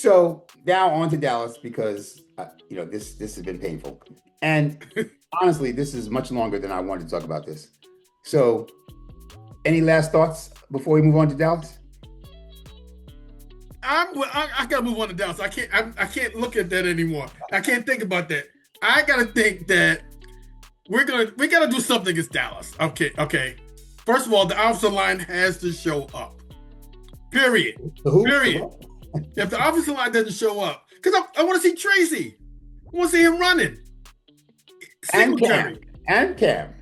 So now on to Dallas because this has been painful, and honestly, this is much longer than I wanted to talk about this. So, any last thoughts before we move on to Dallas? I gotta move on to Dallas. I can't look at that anymore. I can't think about that. I gotta think that we gotta do something against Dallas. Okay. First of all, the offensive line has to show up. Period. Who? Period. If the offensive line doesn't show up, because I want to see Tracy. I want to see him running. And Singletary. Cam.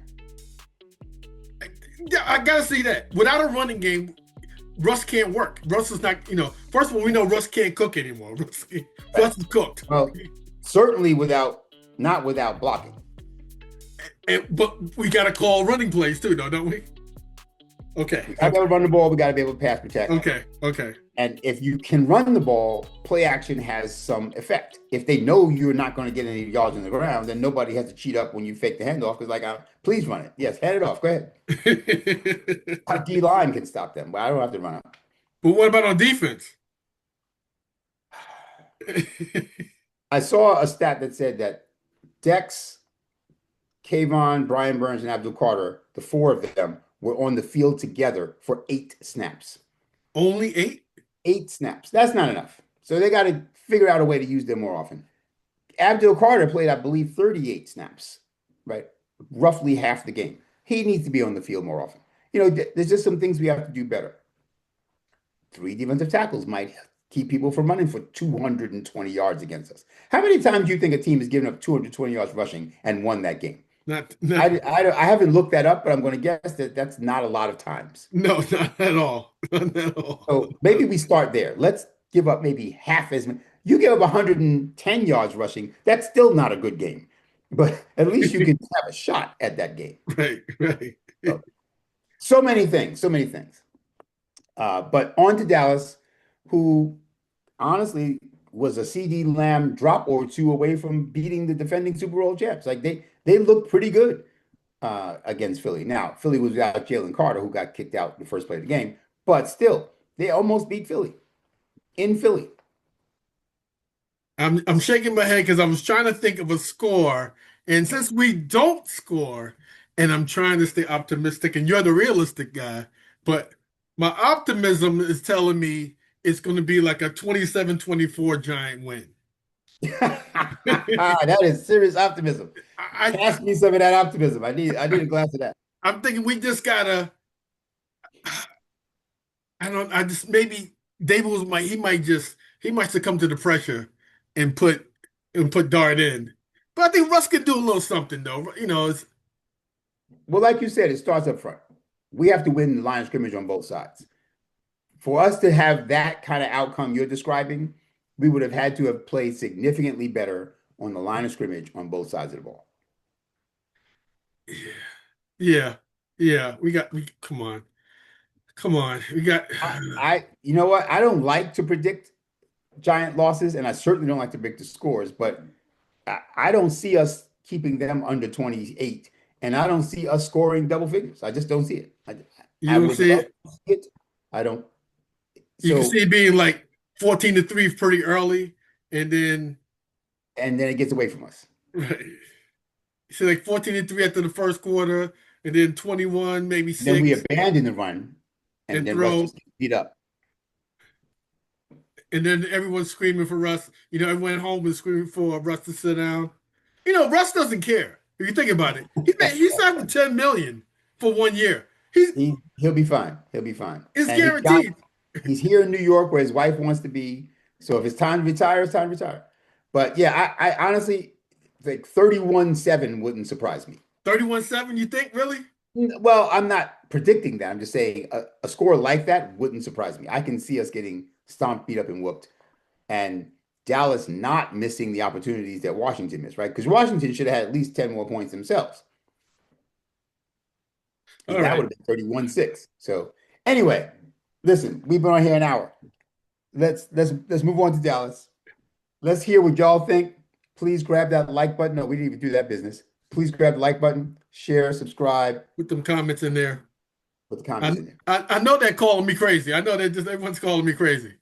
I gotta see that. Without a running game, Russ can't work. Russ is not, first of all, we know Russ can't cook anymore. Russ is cooked. Well, certainly not without blocking. But we got to call running plays too, though, don't we? Okay. We got to be able to run the ball. We got to be able to pass protect. Okay. And if you can run the ball, play action has some effect. If they know you're not going to get any yards on the ground, then nobody has to cheat up when you fake the handoff because, please run it. Yes, hand it off. Go ahead. Our D line can stop them, but I don't have to run up. But what about on defense? I saw a stat that said that Dex, Kayvon, Brian Burns, and Abdul Carter, the four of them, were on the field together for 8 snaps. Only 8? 8 snaps. That's not enough. So they got to figure out a way to use them more often. Abdul Carter played, I believe, 38 snaps, right? Roughly half the game. He needs to be on the field more often. There's just some things we have to do better. 3 defensive tackles might keep people from running for 220 yards against us. How many times do you think a team has given up 220 yards rushing and won that game? Not I haven't looked that up, but I'm going to guess that that's not a lot of times. No, not at all. Not at all. So maybe we start there. Let's give up maybe half as many. You give up 110 yards rushing. That's still not a good game, but at least you can have a shot at that game. Right. So many things. But on to Dallas, who honestly was a CD Lamb drop or two away from beating the defending Super Bowl champs. Like they looked pretty good against Philly. Now, Philly was without Jalen Carter, who got kicked out the first play of the game, but still, they almost beat Philly in Philly. I'm shaking my head because I was trying to think of a score, and since we don't score, and I'm trying to stay optimistic, and you're the realistic guy, but my optimism is telling me it's going to be like a 27-24 Giant win. That is serious optimism. Ask me some of that optimism. I need a glass of that. I'm thinking we just gotta. Maybe Davis might succumb to the pressure and put Dart in. But I think Russ could do a little something though. Well, like you said, it starts up front. We have to win the line of scrimmage on both sides. For us to have that kind of outcome you're describing, we would have had to have played significantly better on the line of scrimmage on both sides of the ball. Yeah. Come on. We got. You know what? I don't like to predict Giant losses, and I certainly don't like to predict the scores, but I don't see us keeping them under 28, and I don't see us scoring double figures. I just don't see it. You don't see it? I don't. You can see it being like 14-3 pretty early, and then it gets away from us. Right. You see like 14-3 after the first quarter, and then 21, maybe 6. Then we abandon the run, and then Russ just beat up. And then everyone's screaming for Russ. Everyone at home is screaming for Russ to sit down. Russ doesn't care. If you think about it, he's signed for $10 million for 1 year. He'll be fine. It's guaranteed. He's here in New York where his wife wants to be. So if it's time to retire, it's time to retire. But yeah, I honestly think 31-7 wouldn't surprise me. 31-7, you think, really? Well, I'm not predicting that. I'm just saying a score like that wouldn't surprise me. I can see us getting stomped, beat up, and whooped. And Dallas not missing the opportunities that Washington missed, right? Because Washington should have had at least 10 more points themselves. That would have been 31-6. So anyway, listen, we've been on here an hour. Let's move on to Dallas. Let's hear what y'all think. Please grab that like button. No, we didn't even do that business. Please grab the like button, share, subscribe. Put them comments in there. Put the comments in there. I know they're calling me crazy. I know that just everyone's calling me crazy.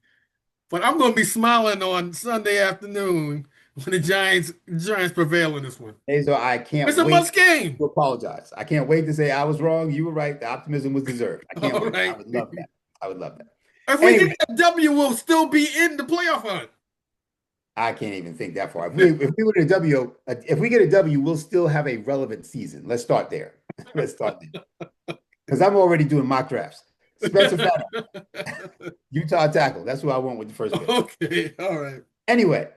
but I'm going to be smiling on Sunday afternoon when the Giants prevail in this one. Hey, so I can't It's a wait must game. to apologize. I can't wait to say I was wrong. You were right. The optimism was deserved. I can't All wait. I right. would love that. I would love that. If we Anyway, get a W, we'll still be in the playoff hunt. I can't even think that far. If we were to W, if we get a W, we'll still have a relevant season. Let's start there. Let's start there. Because I'm already doing mock drafts. Spencer Fowler, Utah tackle. That's who I want with the first pick. Okay, all right. Anyway,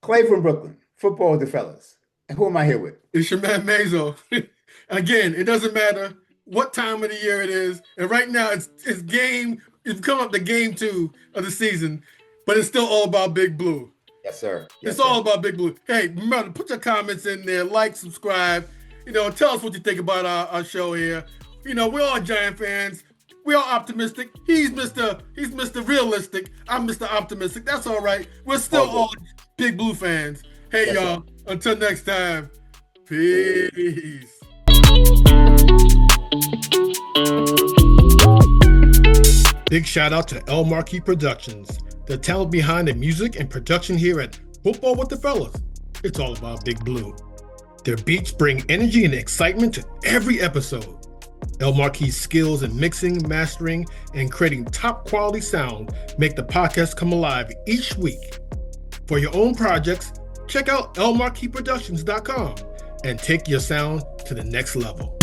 Clay from Brooklyn, football with the fellas. And who am I here with? It's your man Mazo. Again, it doesn't matter what time of the year it is. And right now it's game. It's come up to game 2 of the season, but it's still all about Big Blue. Yes, sir. Yes, It's all about Big Blue. Hey, remember, put your comments in there, like, subscribe. Tell us what you think about our show here. We're all Giant fans. We're all optimistic. He's Mr. Realistic. I'm Mr. Optimistic. That's all right. We're still all Big Blue fans. Hey, Yes, y'all. sir. Until next time. Peace. Big shout out to El Marquis Productions, the talent behind the music and production here at Football with the Fellas. It's all about Big Blue. Their beats bring energy and excitement to every episode. El Marquis' skills in mixing, mastering, and creating top quality sound make the podcast come alive each week. For your own projects, check out elmarquisproductions.com and take your sound to the next level.